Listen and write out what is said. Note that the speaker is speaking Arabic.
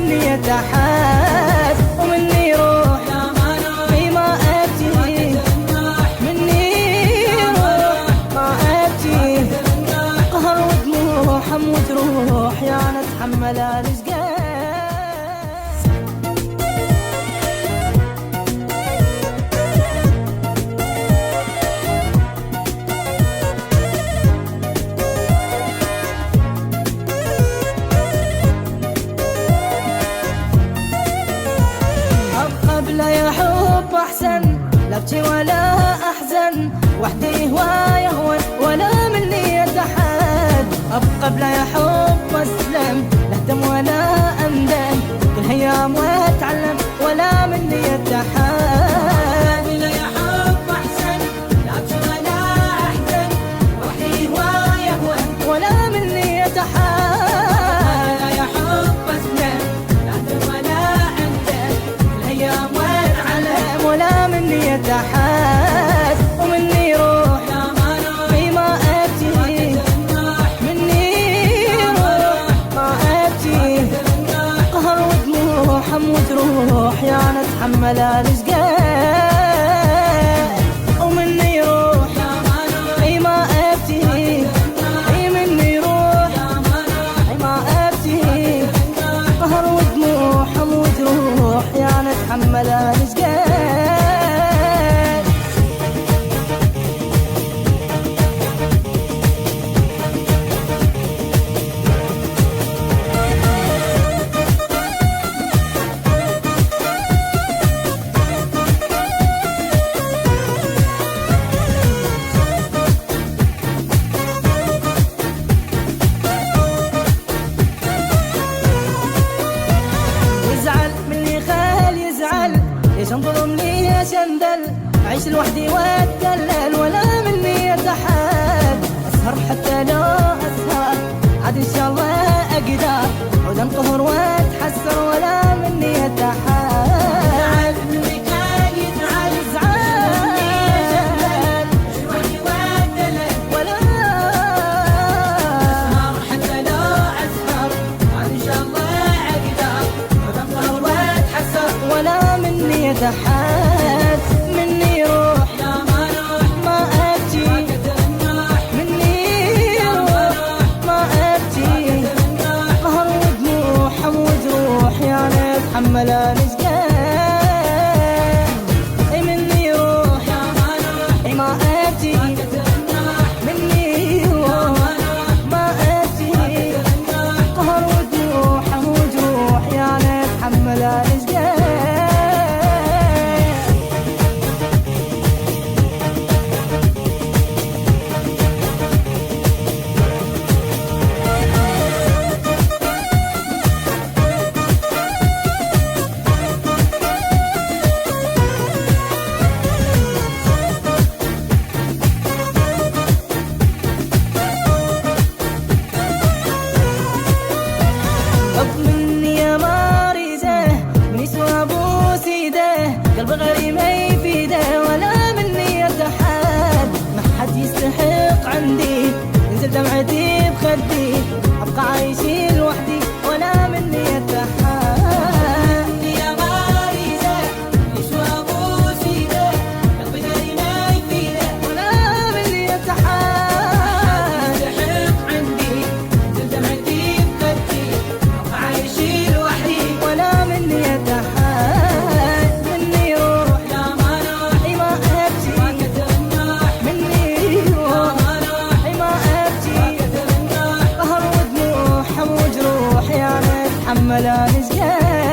مني اتحاد ومني روح في ما ابكي، مني روح ما ابكي، قهر ودموع حمود روح يا انا اتحمل الاشقاء. لا يا حب احسن، لا ابكي ولا احزن، وحدي هواي يهون ولا مني اتحاد، ابقى بلا يا حب اسلم، لا اهتم ولا اندم، كل ايام واتعلم ولا مني اتحاد. لا يا حب احسن، لا ابكي ولا احزن، وحدي هواي يهون ولا مني اتحاد، لا يا حب اسلم، لا اهتم ولا اندم، كل ايام ولا مني اتحاد ومني روح في ما ابكي، مني روح ما ابكي، قهر ودموع حمود روح يا انا اتحمل الاشقاء، ومني روح في ما ابكي، مني روح في ما ابكي، قهر ودموع حمود روح يا انا اتحمل الاشقاء. ليش انظلم ليش اندل، اعيش لوحدي واتدلل ولا مني اتحاد، اسهر حتى لو اسهر عاد ان شاء الله اقدر، عود انقهر واتحسر ولا مني اتحاد. مني كان يزعل يزعل لوحدي واتدلل ولا اسهر حتى لو اسهر عاد ان شاء الله اقدر، عود انقهر واتحسر ولا مني اتحاد، مني روح ما ابكي، مني روح ما ابكي، قهر ودموع حمود روح يا انا اتحمل الاشقاء، مني روح ما ابكي، مني روح ما ابكي، قهر ودموع حمود روح يا انا اتحمل الاشقاء. مني يا ماريزه من يسوى بوسيده، قلب غريب ما يفيده ولا مني اتحاد، ما حد يستحق عندي ينزل دمعتي بخدي، ابقى عايش لوحدي ولا مني اتحاد. مني يا ماريزه من يسوى بوسيده، قلب غريب ما يفيده ولا مني اتحاد، يستحق عندي ينزل دمعتي بخدي، عايشي لوحدي ولا مني اتحاد، مني روح ما ابكي، مني روح ما ابكي، قهر ودموع حمود روح يا انا اتحمل الاشقاء.